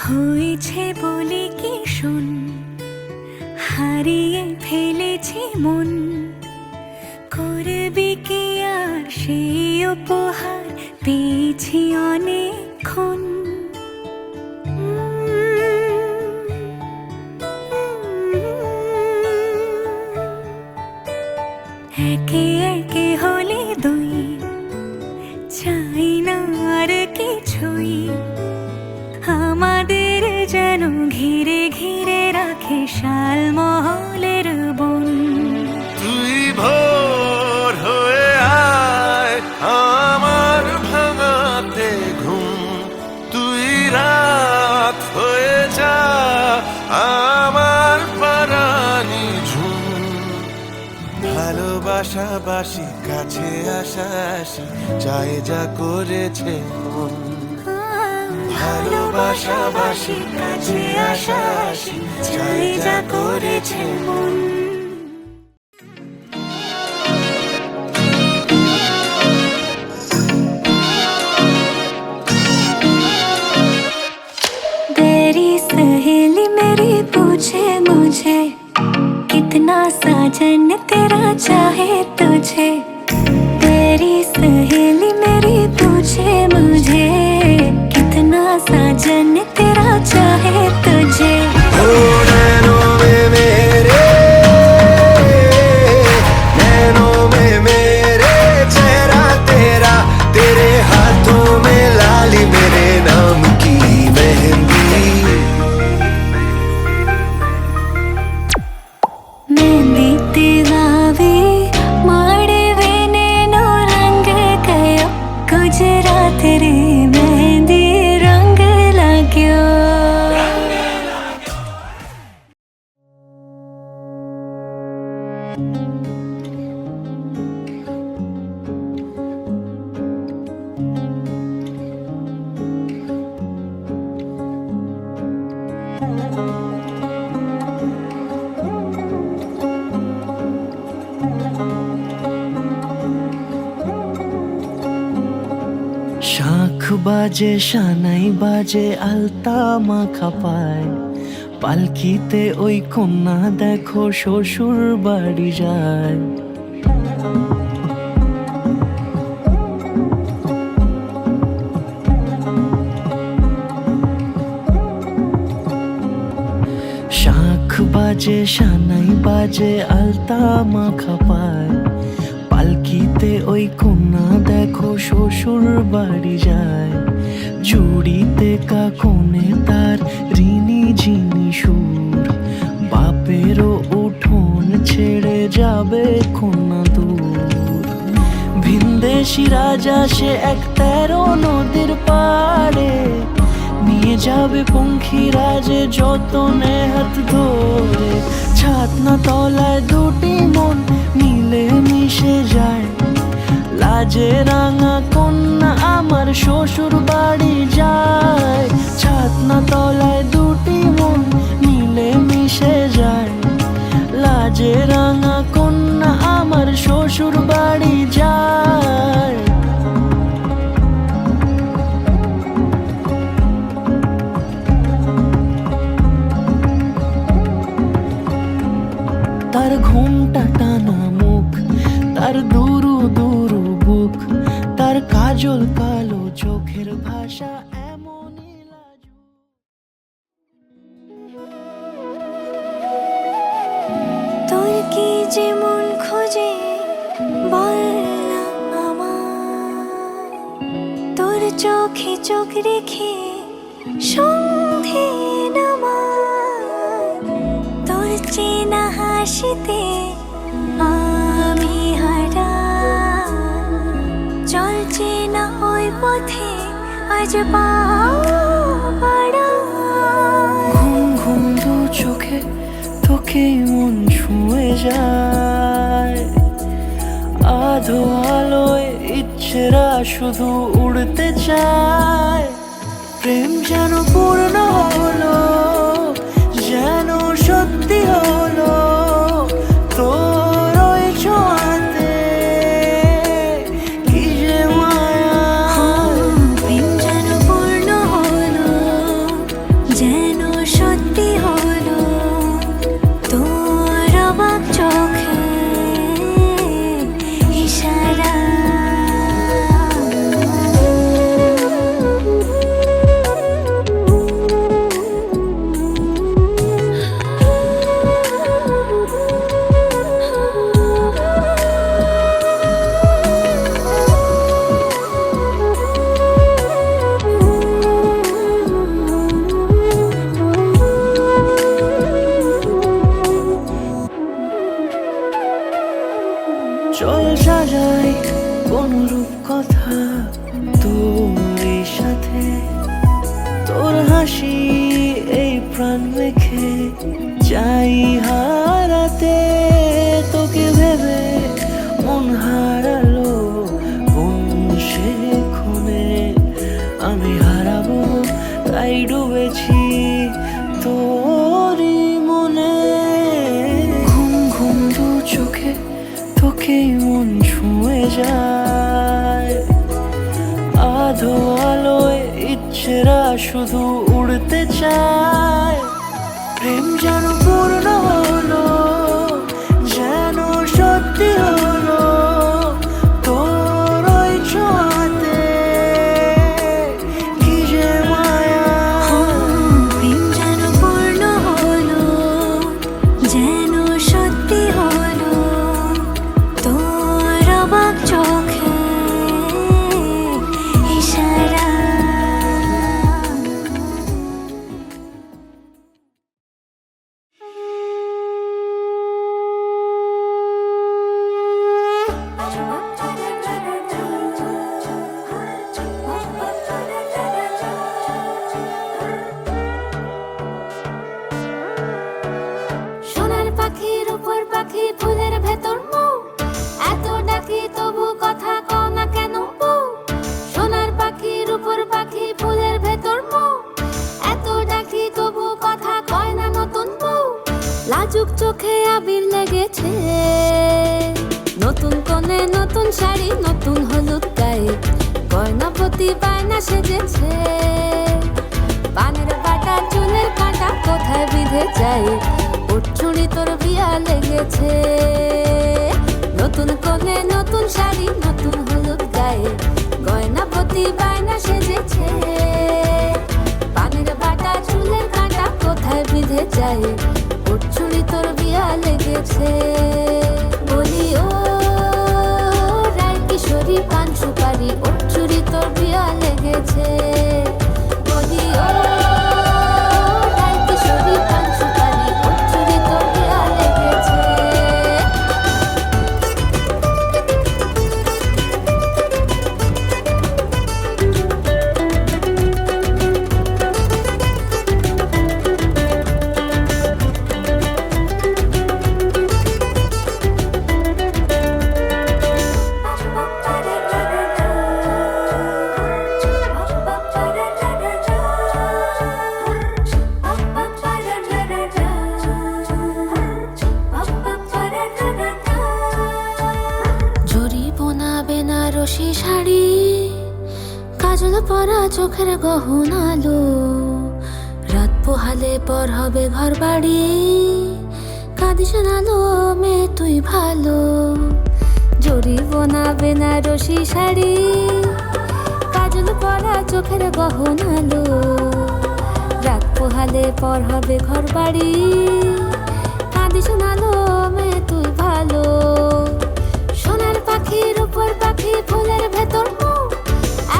হয়েছে বলে কি শোন, হারিয়ে ফেলেছি মন, করবি কি আর সেই উপহার পেয়েছি অনেকক্ষণ। একে একে হলে দুই, চাই না আর কিছুই, আমাদের যেন ঘিরে ঘিরে রাখে শালমহলের বন। তুই ভোর হয়ে আয় আমার ভাঙাতে ঘুম, তুই রাত হয়ে যা আমার পারানি ঝুম। ভালোবাসাবাসি কাছে আসাসি চাই যা করেছে মন, ভালোবাসাবাসি কাছে আসাসি চাই যা করেছে মন। तेरी सहेली मेरी पूछे मुझे, कितना साजन तेरा चाहे तुझे। तेरी सहेली मेरी पूछे मुझे, कितना साजन तेरा चाहे तुझे। ओ नैनों में मेरे, नैनों में मेरे चेहरा तेरा, तेरे हाथों में लाली मेरे नाम की मेहंदी। मेहंदी दिवावी माड़वे नेनो रंग गयो, गुजरात रे मेहंदी रंग लाग्यो। শাঁখ বাজে সানাই বাজে আলতা মাখা পায়, পালকিতে ওই কন্যা দেখো শ্বশুর বাড়ি যায়। শাঁখ বাজে সানাই বাজে আলতা মাখা পায়, পালকিতে ওই কন্যা দেখো শ্বশুর বাড়ি যায়। জুড়িতে কাকনে তার ঋণী ঝিনি সুর, বাপেরও উঠোন ছেড়ে যাবে কন্যা দূর। ভিনদেশি রাজা সে এক 13 নদীর পাড়ে, নিয়ে যাবে পঙ্খিরাজে যতনে হাত ধরে। ছাতনা তলায় দুটি মন মিলে মিশে যায়, লাজে রাঙা কন্যা আমার শ্বশুর বাড়ি যায়। ছাতনা তলায় দুটি মন মিলে মিশে যায়, লাজে রাঙা কন্যা আমার শ্বশুর বাড়ি যায়। তার ঘুমটা টানা মুখ, তার দুরু দুরু বুক, তার কাজল কালো চোখের ভাষা এমনই লাজুক। তোর কি যে মন খোঁজে বল না আমার, তোর চোখে চোখ রেখে সন্ধে নামার। তোর চেনা হাসিতে আমি হারা, চলছে না ওই পথে আজ পাও পাড়া। ঘুম ঘুম দু চোখে তোকে মন ছুঁয়ে যায়, আধো আলোয় ইচ্ছেরা শুধু উড়তে চায়। প্রেম যেন পূর্ণ হলো, যেন সত্যি হলো তোর ওই ছোঁয়াতে, কি যে মায়া। প্রেম যেন পূর্ণ হলো, চল সাজাই কোন রূপ কথা তোর সাথে, তোর হাসি এই প্রাণ রেখে চাই হারাতে। তোকে ভেবে মন হারালো কোন সে ক্ষণে, আমি হারাবো তাই ডুবেছি তোরই মনে। ঘুম ঘুম দু চোখে তোকেই মন ছুঁয়ে যায়, আধো আলোয় ইচ্ছেরা শুধু উড়তে চায়। প্রেম যেন পূর্ণ হলো, যেন সত্যি হলো তোর ওই ছোঁয়াতে, কি যে মায়া। প্রেম যেন পূর্ণ হলো, যেন সত্যি হলো তোর অবাক চোখে ইশারা। সোনার পাখির উপর পাখি ফুলের ভেতর মৌ, এত ডাকি তবু কথা কও না কেন বউ। সোনার পাখির উপর পাখি ফুলের ভেতর মৌ, এত ডাকি তবু কথা কয় না নতুন বউ। লাজুক চোখে আবির লেগেছে, নতুন কোণে নতুন শাড়ি নতুন হলুদ গায়ে, গয়না প্রতি বায়না সেজেছে। পানের বাটা চুলের কাঁটা কোথায় বিঁধে যায়, উঠছুড়ি তোর বিয়া লেগেছে। নতুন কোণে নতুন শাড়ি নতুন হলুদ গায়ে, গয়না প্রতি বায়না সেজেছে। পানের বাটা চুলের কাঁটা কোথায় বিঁধে যায়, উঠছুড়ি তোর বিয়া লেগেছে। বলি ও রায় কিশোরী পান সুপারি, উঠছুড়ি তোর বিয়া লেগেছে। বলি ও রায় কিশোরী পান সুপারি, উঠছুড়ি তোর বিয়া লেগেছে। বেনারসি শাড়ি, কাজল পরা চোখের গহনালো, রাত পোহালে পর হবে ঘর বাড়ি, কাঁদিস নালো মেয়ে তুই ভালো। জরি বোনা বেনারসি শাড়ি, কাজল পরা চোখের গহনালো, রাত পোহালে পর হবে ঘর বাড়ি, কাঁদিস নালো মেয়ে তুই ভালো। সোনার পাখির উপর পাখি ফুলের ভেতর মৌ,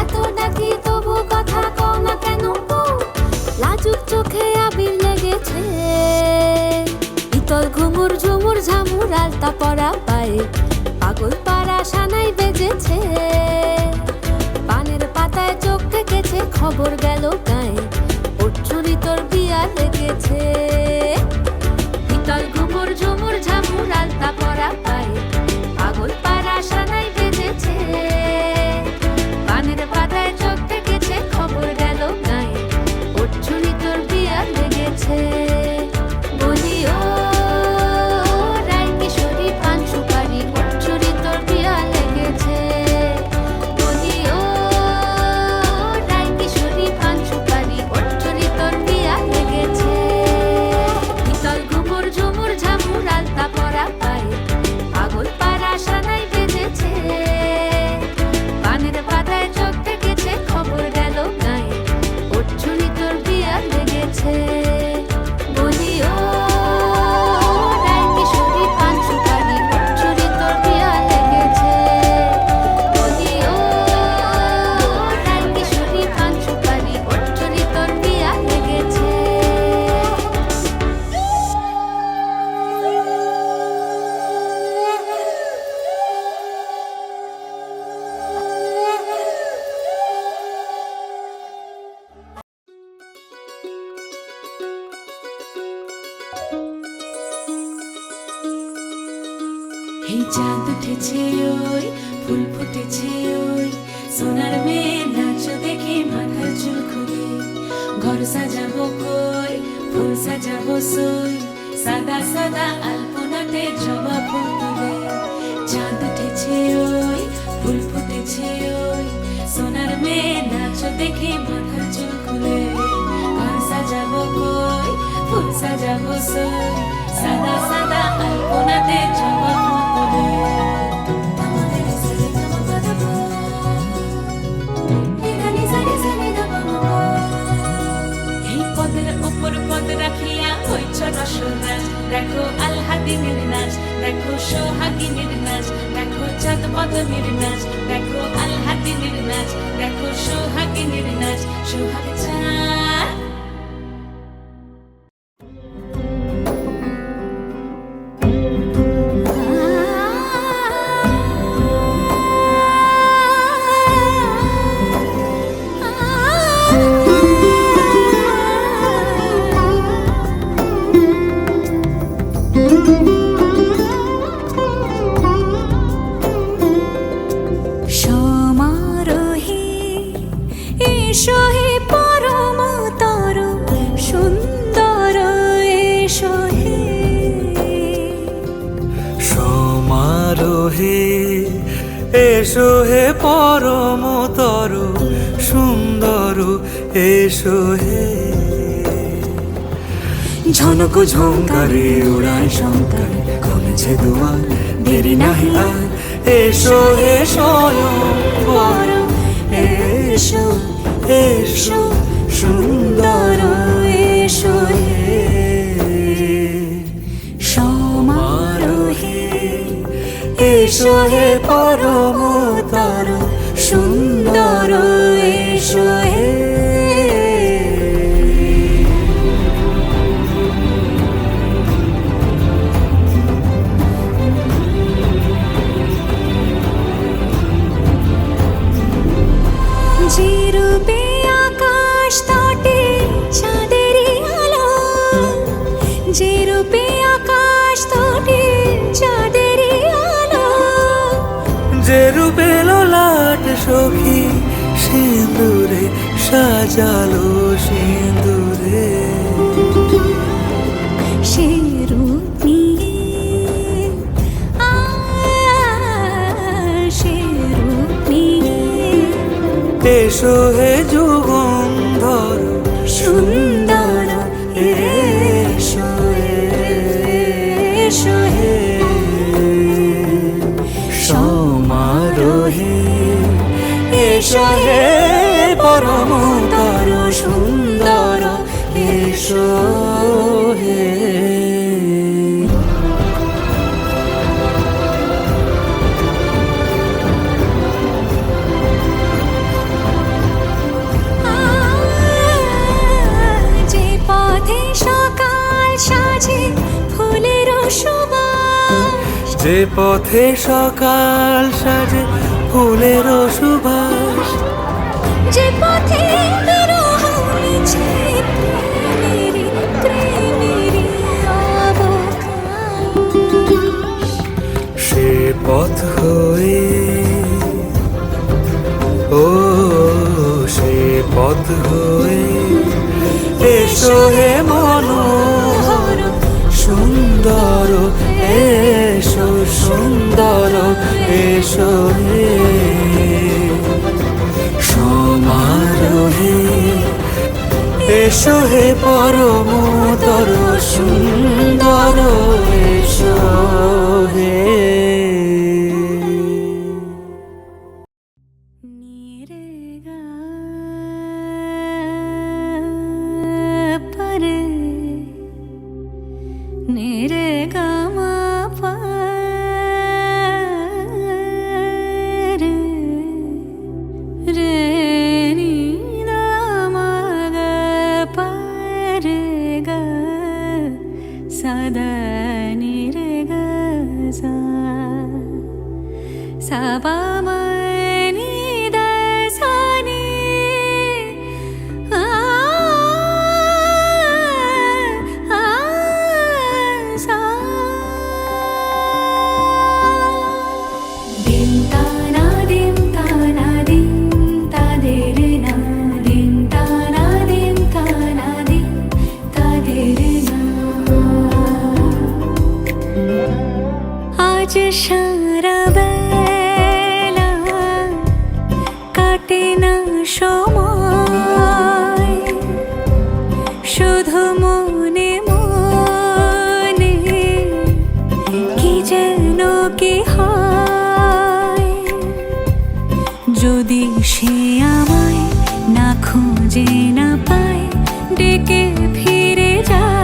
এত ডাকি তবু কথা কও না কেন বউ। লাজুক চোখে আবির লেগেছে, ইতল ঘুমুর ঝুমুর ঝামুর আলতা পরা পায়ে, পাগল পাড়া সানাই বেজেছে। পানের পাতায় চোখ থেকেছে, খবর গেল গায়ে, উঠছুরি তোর বিয়া লেগেছে। ইতল ঘুমুর ঝুমুর ঝামুর আলতা পরা পায়ে, পাগল পাড়া সানাই বেজেছে। পানের পাতায় চোখ থেকেছে, খবর গেল গায়ে, উঠছুরি তোর বিয়া লেগেছে। বলি ও রায় কিশোরী পান সুপারি, ফুটেছে ওই ফুল ফুটেছে ওই সোনার মেয়ে নাচ দেখে মাথার চুল খুলে ঘর সাজাবো কই ফুল সাজাবো সই সাদা সাদা আলপনাতে জবা ফুল তুলে চাঁদ উঠেছে ওই ফুল ফুটেছে ওই সোনার মেয়ে নাচ দেখে মাথার চুল খুলে ঘর সাজাবো কই ফুল সাজাবো সই সাদা সাদা আলপনাতে জবা ফুল তুলে এই পদের ওপর পদ রাখিয়া হইছ রসরাজ দেখো আলহাদিনের নাচ দেখো সোহাগিনীর নাচ দেখো চাঁদ পদমীর নাচ দেখো আলহাদিনের নাচ দেখো সোহাগিনীর নাচ সোহাগ চাঁদ সমারোহে এসো হে পরমতর সুন্দর এসো হে সমারোহে এসো হে পরমতর সুন্দর এসো হে ঝনক ঝঙ্কারে উড়ায় শঙ্কারে খুলেছে দুয়ার দেরি নাহি আর এসো হে স্বয়ংবর এসো এসো সুন্দর এসো হে সমারোহে এসো হে পরমতর সুন্দর এসো হে যে রূপে আকাশ তটে চাঁদেরই আলো যে রূপে আকাশ তটে চাঁদেরই আলো যে রূপে ললাট সখী সিঁদুরে সাজালো সিঁদুরে সে রূপ নিয়ে সে রূপ নিয়ে এসো হে যুগন্ধর সুন্দর এসো এসো হে সমারোহে এসো হে পরমতর সুন্দর এসো হে যে পথে সকাল সাজে ফুলের সুবাস যে পথে সকাল সাজে ফুলের সুবাস যে পথে বিরহ মিছে প্রেমেরই প্রেমেরই অবকাশ সে পথ হয়ে ও সে পথ হয়ে এসো হে মনোহর সুন্দর এসো সুন্দর এসো হে সমারোহে এসো হে পরমতর সুন্দর এসো হে নিরেগা পরে নিরেগা মা পরে রে নি না মা গা পরে গা সদা নিরেগা সা সাবা মনি দসানি সা সে আমায় না খুঁজে না পায় ডেকে ফিরে যায়।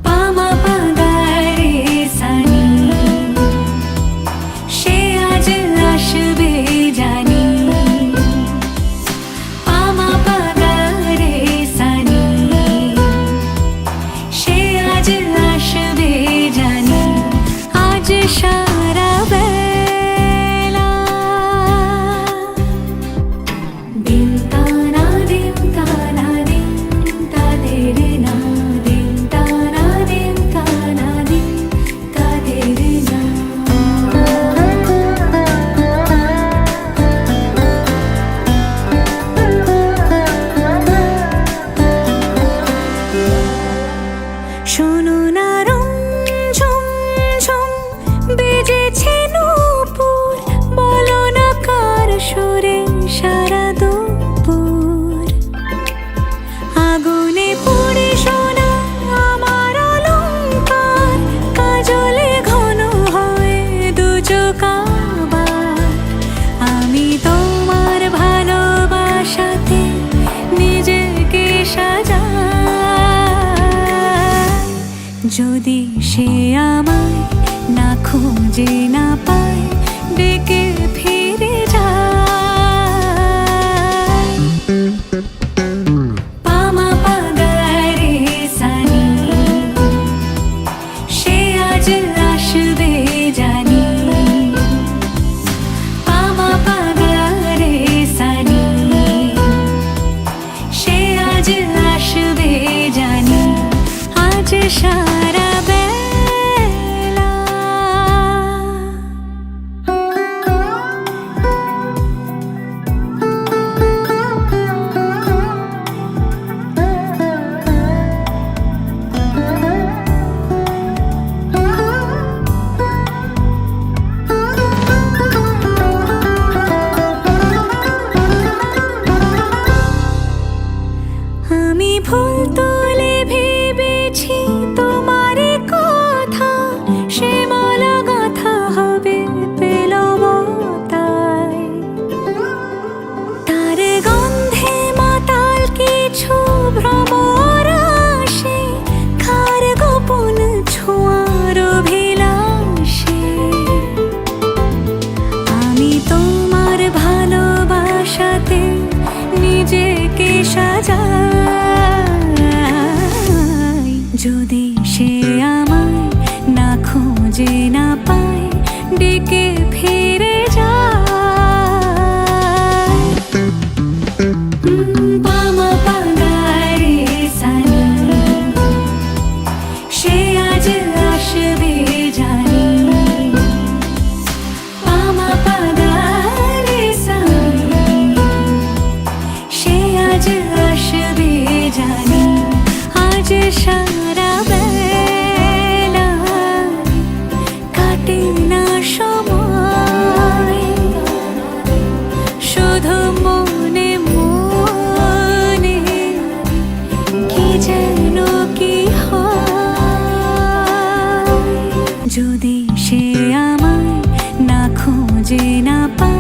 পামা পাগারে সানি সে আজ আসবে জানি। পামা পাগারে সানি সে আজ আসবে জানি। আজ সারা বেলা দিন তানা দিন তানা দিন তাদের না দিন তানা দিন তানা দিন তাদের না। শোনো না রং ঝুম ঝুম বেজেছে নূপুর, বলো না কার সুরে সারা দুপুর। আগুনে পুড়ে সোনা আমার অলংকার, কাজলে ঘন হয় দু চোখ আবার। আমি তোমার ভালোবাসাতে নিজেকে সাজাই। যদি সে আমায় না খুঁজে না পায় ডেকে ফিরে যায়। পামা পাগারে সানি সে আজ আসবে জানি। পামা পাগারে সানি সে আজ আসবে জানি। আজ সারা বেলা আমি ফুল তুলে ভেবেছি তোমার কথা, সে মালা গাঁথা হবে পেলবতায়। তার গন্ধে মাতাল কিছু ভ্রমর আসে, কার গোপন ছোঁয়ার অভিলাষে। আমি তোমার ভালোবাসাতে নিজেকে সাজাই। যদি সে আমায় না খুঁজে না পায় ডেকে ফিরে যায়। পামা পাগারে সানি সে আজ আসবে জানি। পামা পাগারে সানি সে আজ আসবে জানি। আজ সারা বেলা কাটে না সময়, শুধু মনে মনে কি যেন কি হয়। যদি সে আমায় না খুঁজে না পায়